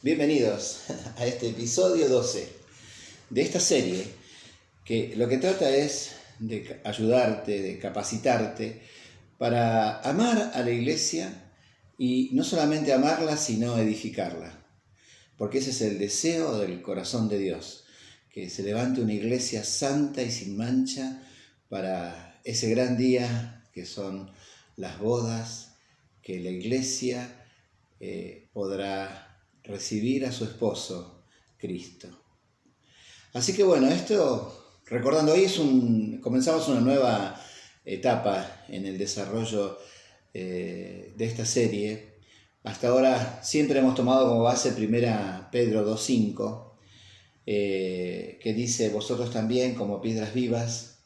Bienvenidos a este episodio 12 de esta serie que lo que trata es de ayudarte, de capacitarte para amar a la iglesia y no solamente amarla, sino edificarla. Porque ese es el deseo del corazón de Dios, que se levante una iglesia santa y sin mancha para ese gran día que son las bodas, que la iglesia podrá recibir a su esposo, Cristo. Así que bueno, esto, recordando, hoy comenzamos una nueva etapa en el desarrollo de esta serie. Hasta ahora siempre hemos tomado como base 1 Pedro 2:5, que dice: vosotros también, como piedras vivas,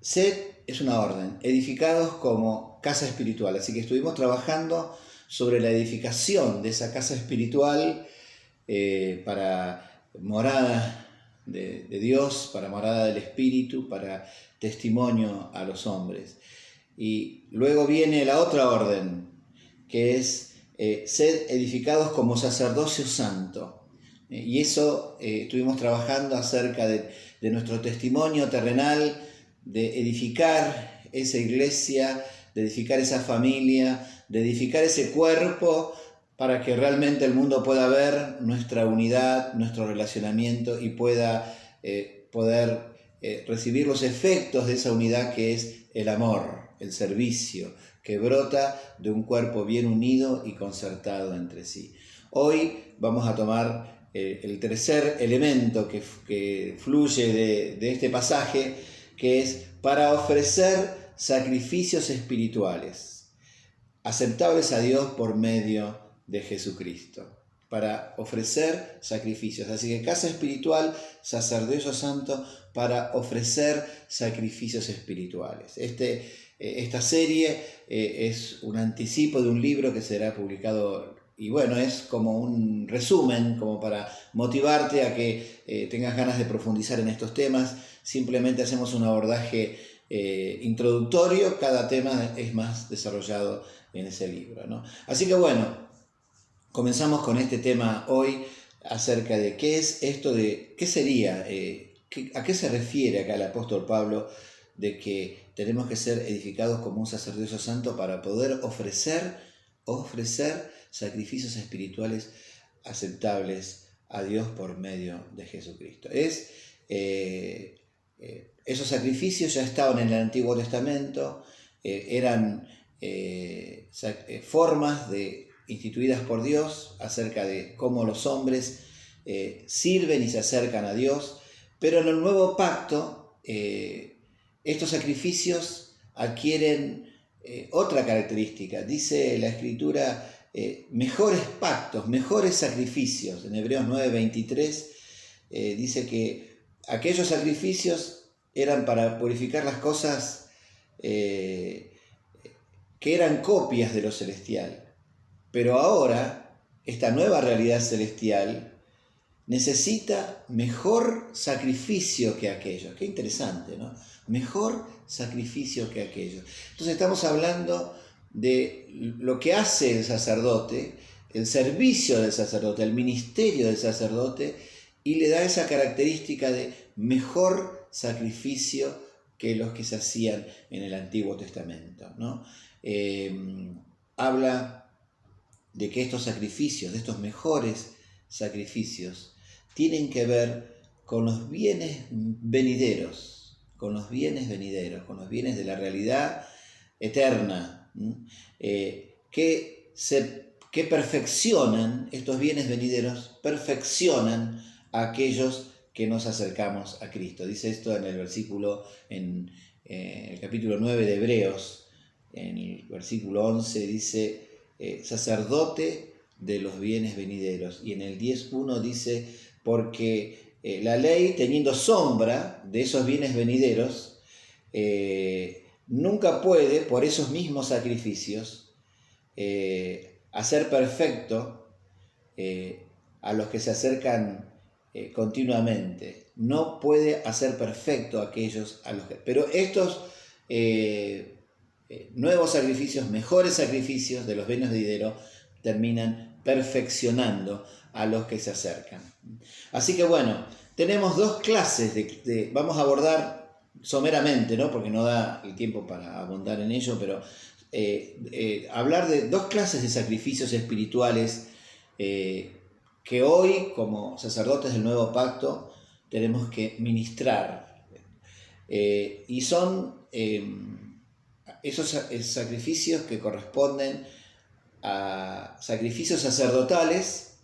sed, es una orden, edificados como casa espiritual. Así que estuvimos trabajando sobre la edificación de esa casa espiritual para morada de Dios, para morada del Espíritu, para testimonio a los hombres. Y luego viene la otra orden, que es sed edificados como sacerdocio santo. Y eso estuvimos trabajando acerca de nuestro testimonio terrenal, de edificar esa iglesia, de edificar esa familia, de edificar ese cuerpo para que realmente el mundo pueda ver nuestra unidad, nuestro relacionamiento y pueda poder recibir los efectos de esa unidad, que es el amor, el servicio, que brota de un cuerpo bien unido y concertado entre sí. Hoy vamos a tomar el tercer elemento que fluye de este pasaje, que es para ofrecer sacrificios espirituales aceptables a Dios por medio de Jesucristo, para ofrecer sacrificios. Así que casa espiritual, sacerdocio santo, para ofrecer sacrificios espirituales. Esta serie es un anticipo de un libro que será publicado, y bueno, es como un resumen, como para motivarte a que tengas ganas de profundizar en estos temas. Simplemente hacemos un abordaje introductorio, cada tema es más desarrollado en ese libro, ¿no? Así que bueno, comenzamos con este tema hoy acerca de qué es esto de, qué sería, a qué se refiere acá el apóstol Pablo de que tenemos que ser edificados como un sacerdocio santo para poder ofrecer sacrificios espirituales aceptables a Dios por medio de Jesucristo. Esos sacrificios ya estaban en el Antiguo Testamento, eran formas instituidas por Dios acerca de cómo los hombres sirven y se acercan a Dios, pero en el Nuevo Pacto estos sacrificios adquieren otra característica. Dice la Escritura mejores pactos, mejores sacrificios. En Hebreos 9:23 dice que aquellos sacrificios eran para purificar las cosas que eran copias de lo celestial. Pero ahora, esta nueva realidad celestial necesita mejor sacrificio que aquellos. Qué interesante, ¿no? Mejor sacrificio que aquellos. Entonces estamos hablando de lo que hace el sacerdote, el servicio del sacerdote, el ministerio del sacerdote, y le da esa característica de mejor sacrificio que los que se hacían en el Antiguo Testamento, ¿no? Habla de que estos sacrificios, de estos mejores sacrificios, tienen que ver con los bienes venideros, con los bienes de la realidad eterna, que perfeccionan, estos bienes venideros, perfeccionan a aquellos que nos acercamos a Cristo. Dice esto en el versículo, en el capítulo 9 de Hebreos, en el versículo 11 dice sacerdote de los bienes venideros, y en el 10:1 dice porque la ley, teniendo sombra de esos bienes venideros, nunca puede, por esos mismos sacrificios, hacer perfecto a los que se acercan continuamente. No puede hacer perfecto a aquellos a los que... Pero estos nuevos sacrificios, mejores sacrificios de los bienes venideros, terminan perfeccionando a los que se acercan. Así que bueno, tenemos dos clases vamos a abordar someramente, ¿no? Porque no da el tiempo para abundar en ello, pero hablar de dos clases de sacrificios espirituales que hoy, como sacerdotes del Nuevo Pacto, tenemos que ministrar. Y son esos sacrificios que corresponden a sacrificios sacerdotales.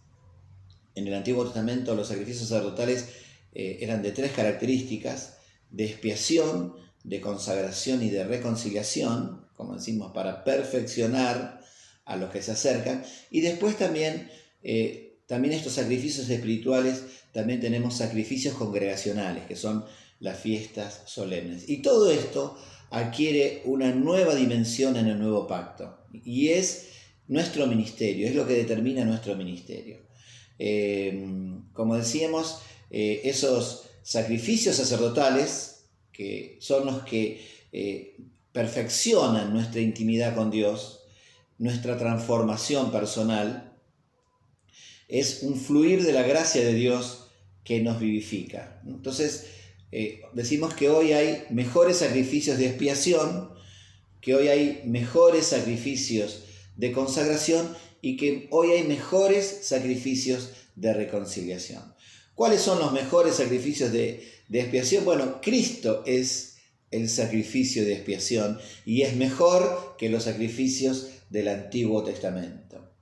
En el Antiguo Testamento los sacrificios sacerdotales eran de tres características: de expiación, de consagración y de reconciliación, como decimos, para perfeccionar a los que se acercan. Y después también estos sacrificios espirituales, también tenemos sacrificios congregacionales, que son las fiestas solemnes. Y todo esto adquiere una nueva dimensión en el Nuevo Pacto, y es nuestro ministerio, es lo que determina nuestro ministerio. Como decíamos, esos sacrificios sacerdotales, que son los que perfeccionan nuestra intimidad con Dios, nuestra transformación personal, es un fluir de la gracia de Dios que nos vivifica. Entonces, decimos que hoy hay mejores sacrificios de expiación, que hoy hay mejores sacrificios de consagración y que hoy hay mejores sacrificios de reconciliación. ¿Cuáles son los mejores sacrificios de expiación? Bueno, Cristo es el sacrificio de expiación y es mejor que los sacrificios del Antiguo Testamento.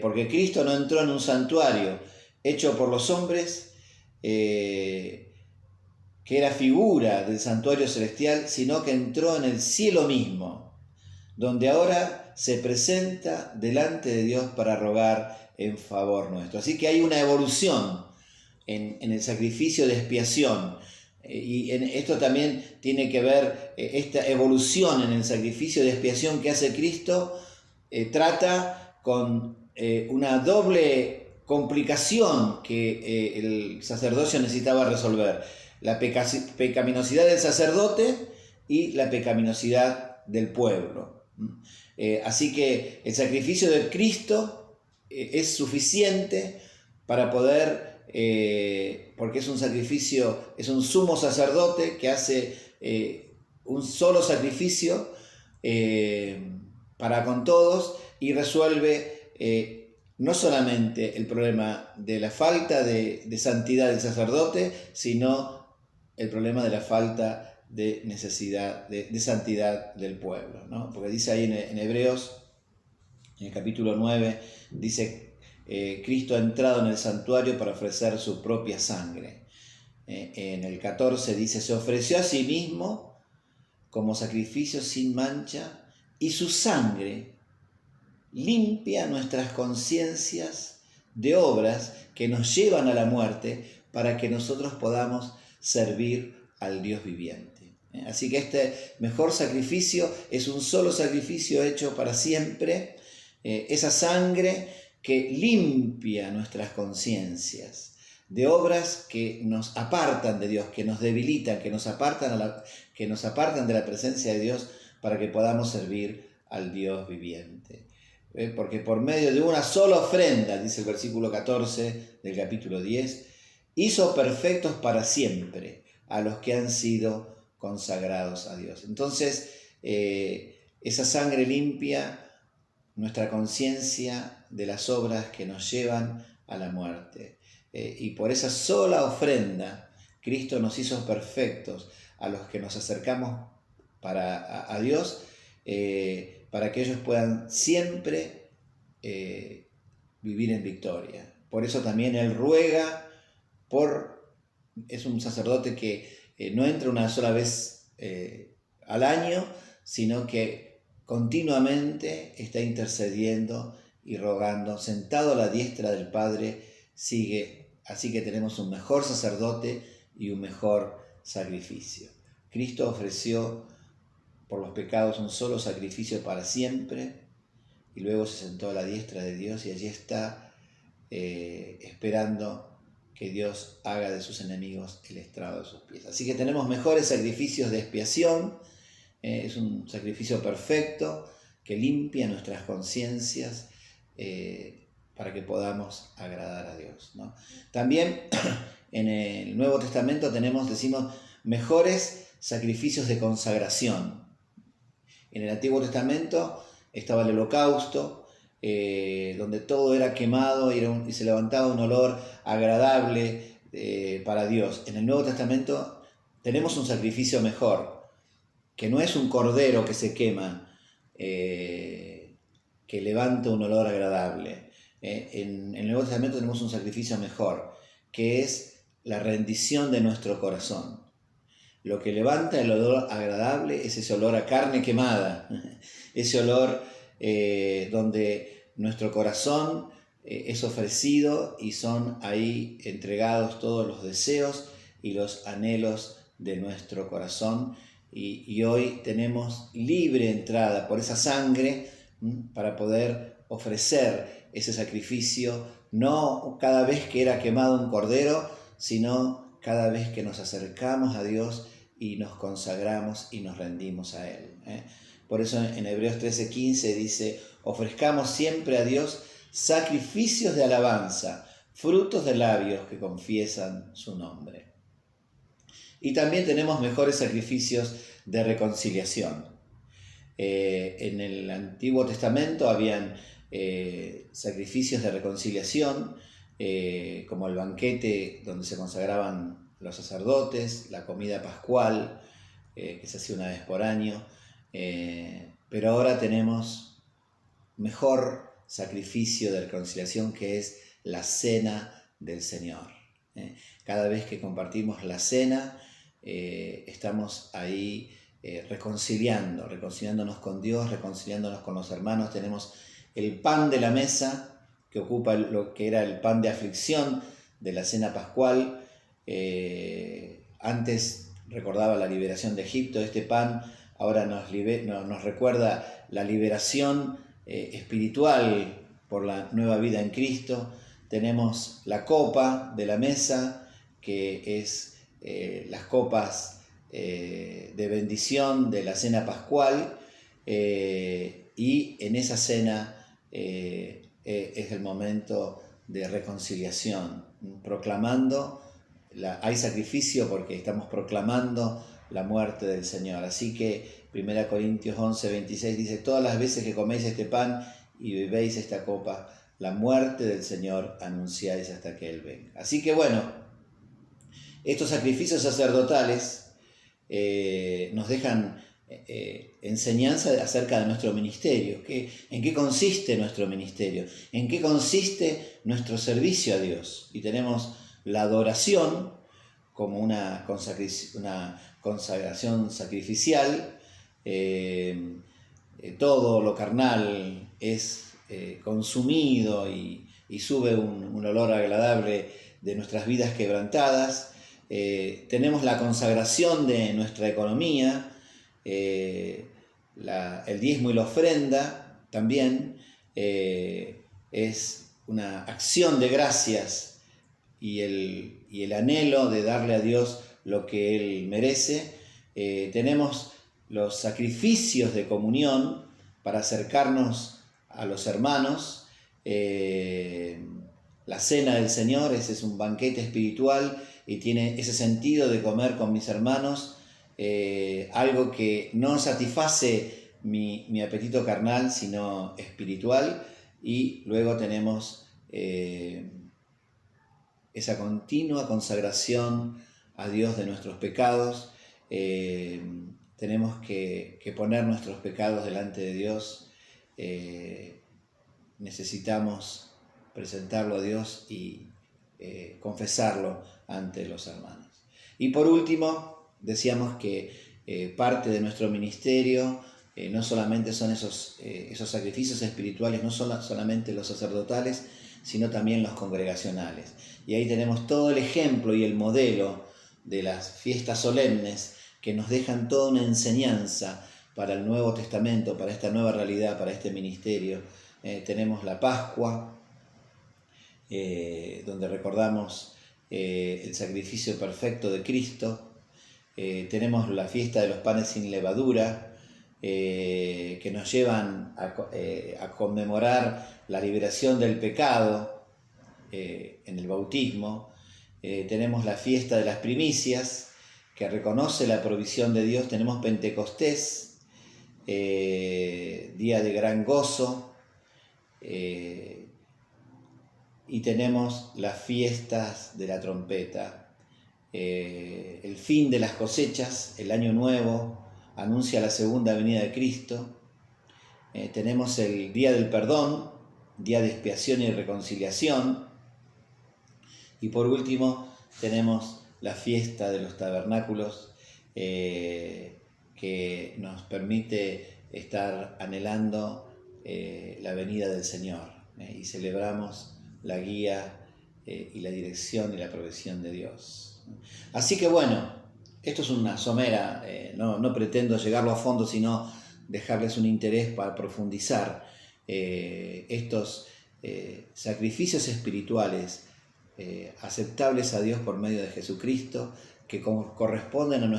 Porque Cristo no entró en un santuario hecho por los hombres, que era figura del santuario celestial, sino que entró en el cielo mismo, donde ahora se presenta delante de Dios para rogar en favor nuestro. Así que hay una evolución en el sacrificio de expiación, y esto también tiene que ver, esta evolución en el sacrificio de expiación que hace Cristo, trata con una doble complicación que el sacerdocio necesitaba resolver: la pecaminosidad del sacerdote y la pecaminosidad del pueblo. Así que el sacrificio de Cristo es suficiente para poder, porque es un sacrificio, es un sumo sacerdote que hace un solo sacrificio para con todos, y resuelve no solamente el problema de la falta de santidad del sacerdote, sino el problema de la falta de necesidad de santidad del pueblo, ¿no? Porque dice ahí en Hebreos, en el capítulo 9, dice: Cristo ha entrado en el santuario para ofrecer su propia sangre. En el 14 dice: se ofreció a sí mismo como sacrificio sin mancha, y su sangre limpia nuestras conciencias de obras que nos llevan a la muerte, para que nosotros podamos servir al Dios viviente. Así que este mejor sacrificio es un solo sacrificio hecho para siempre, esa sangre que limpia nuestras conciencias de obras que nos apartan de Dios, que nos debilitan, que nos apartan de la presencia de Dios, para que podamos servir al Dios viviente. Porque por medio de una sola ofrenda, dice el versículo 14 del capítulo 10, hizo perfectos para siempre a los que han sido consagrados a Dios. Entonces, esa sangre limpia nuestra conciencia de las obras que nos llevan a la muerte. Y por esa sola ofrenda, Cristo nos hizo perfectos a los que nos acercamos a Dios, para que ellos puedan siempre vivir en victoria. Por eso también Él ruega es un sacerdote que no entra una sola vez al año, sino que continuamente está intercediendo y rogando, sentado a la diestra del Padre, sigue. Así que tenemos un mejor sacerdote y un mejor sacrificio. Cristo ofreció por los pecados un solo sacrificio para siempre, y luego se sentó a la diestra de Dios, y allí está esperando que Dios haga de sus enemigos el estrado de sus pies. Así que tenemos mejores sacrificios de expiación. Es un sacrificio perfecto que limpia nuestras conciencias para que podamos agradar a Dios, ¿no? También en el Nuevo Testamento decimos, mejores sacrificios de consagración. En el Antiguo Testamento estaba el holocausto, donde todo era quemado y se levantaba un olor agradable para Dios. En el Nuevo Testamento tenemos un sacrificio mejor, que no es un cordero que se quema, que levanta un olor agradable. En el Nuevo Testamento tenemos un sacrificio mejor, que es la rendición de nuestro corazón. Lo que levanta el olor agradable es ese olor a carne quemada, ese olor donde nuestro corazón es ofrecido y son ahí entregados todos los deseos y los anhelos de nuestro corazón. Y hoy tenemos libre entrada por esa sangre para poder ofrecer ese sacrificio, no cada vez que era quemado un cordero, sino cada vez que nos acercamos a Dios y nos consagramos y nos rendimos a Él. Por eso en Hebreos 13:15 dice, ofrezcamos siempre a Dios sacrificios de alabanza, frutos de labios que confiesan su nombre. Y también tenemos mejores sacrificios de reconciliación. En el Antiguo Testamento habían sacrificios de reconciliación, como el banquete donde se consagraban los sacerdotes, la comida pascual, que se hacía una vez por año, pero ahora tenemos mejor sacrificio de reconciliación, que es la cena del Señor. Cada vez que compartimos la cena, estamos ahí reconciliándonos con Dios, reconciliándonos con los hermanos. Tenemos el pan de la mesa, que ocupa lo que era el pan de aflicción de la cena pascual. Antes recordaba la liberación de Egipto. Este pan ahora nos recuerda la liberación espiritual por la nueva vida en Cristo. Tenemos la copa de la mesa, que es las copas de bendición de la cena pascual, y en esa cena es el momento de reconciliación, proclamando, hay sacrificio porque estamos proclamando la muerte del Señor. Así que 1 Corintios 11:26 dice, todas las veces que coméis este pan y bebéis esta copa, la muerte del Señor anunciáis hasta que Él venga. Así que bueno, estos sacrificios sacerdotales nos dejan enseñanza acerca de nuestro ministerio. ¿En qué consiste nuestro ministerio? ¿En qué consiste nuestro servicio a Dios? Y tenemos la adoración como una consagración sacrificial. Todo lo carnal es consumido y sube un olor agradable de nuestras vidas quebrantadas. Tenemos la consagración de nuestra economía, el diezmo y la ofrenda también es una acción de gracias y el anhelo de darle a Dios lo que Él merece. Tenemos los sacrificios de comunión para acercarnos a los hermanos. La cena del Señor, ese es un banquete espiritual y tiene ese sentido de comer con mis hermanos, algo que no satisface mi apetito carnal, sino espiritual. Y luego tenemos esa continua consagración a Dios de nuestros pecados. Tenemos que poner nuestros pecados delante de Dios. Necesitamos presentarlo a Dios y confesarlo ante los hermanos. Y por último, decíamos que parte de nuestro ministerio no solamente son esos sacrificios espirituales, no son solamente los sacerdotales, sino también los congregacionales. Y ahí tenemos todo el ejemplo y el modelo de las fiestas solemnes que nos dejan toda una enseñanza para el Nuevo Testamento, para esta nueva realidad, para este ministerio. Tenemos la Pascua, donde recordamos el sacrificio perfecto de Cristo. Tenemos la fiesta de los panes sin levadura, que nos llevan a conmemorar la liberación del pecado en el bautismo. Tenemos la fiesta de las primicias, que reconoce la provisión de Dios. Tenemos Pentecostés, día de gran gozo, y tenemos las fiestas de la trompeta. El fin de las cosechas, el año nuevo, anuncia la segunda venida de Cristo. Tenemos el día del perdón, día de expiación y reconciliación. Y por último tenemos la fiesta de los tabernáculos, que nos permite estar anhelando la venida del Señor, y celebramos la guía y la dirección y la provisión de Dios. Así que bueno, esto es una somera, no pretendo llegarlo a fondo, sino dejarles un interés para profundizar estos sacrificios espirituales aceptables a Dios por medio de Jesucristo, que corresponden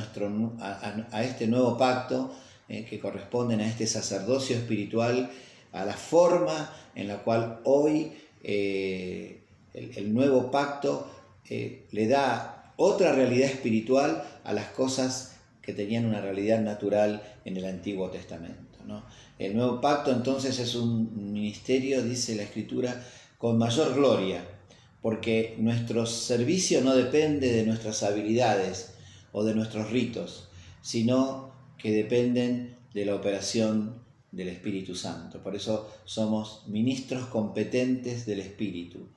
a este nuevo pacto, que corresponden a este sacerdocio espiritual, a la forma en la cual hoy el nuevo pacto le da otra realidad espiritual a las cosas que tenían una realidad natural en el Antiguo Testamento, ¿no? El nuevo pacto entonces es un ministerio, dice la Escritura, con mayor gloria, porque nuestro servicio no depende de nuestras habilidades o de nuestros ritos, sino que dependen de la operación del Espíritu Santo. Por eso somos ministros competentes del Espíritu.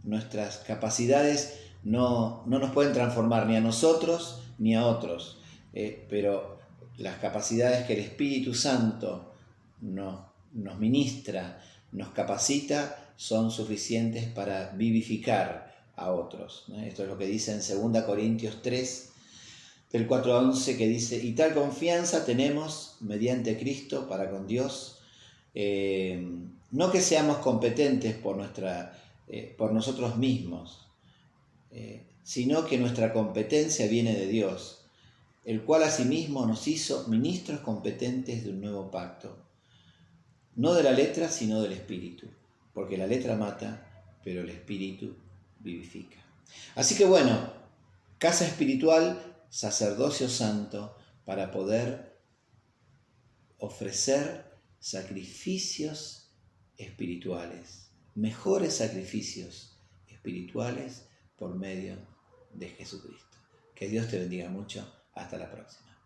Nuestras capacidades no nos pueden transformar ni a nosotros ni a otros, pero las capacidades que el Espíritu Santo nos ministra, nos capacita, son suficientes para vivificar a otros. Esto es lo que dice en 2 Corintios 3, del 4 a 11, que dice: y tal confianza tenemos mediante Cristo para con Dios, no que seamos competentes por nosotros mismos, sino que nuestra competencia viene de Dios, el cual asimismo nos hizo ministros competentes de un nuevo pacto, no de la letra, sino del Espíritu, porque la letra mata, pero el Espíritu vivifica. Así que bueno, casa espiritual, sacerdocio santo, para poder ofrecer sacrificios espirituales, mejores sacrificios espirituales por medio de Jesucristo. Que Dios te bendiga mucho. Hasta la próxima.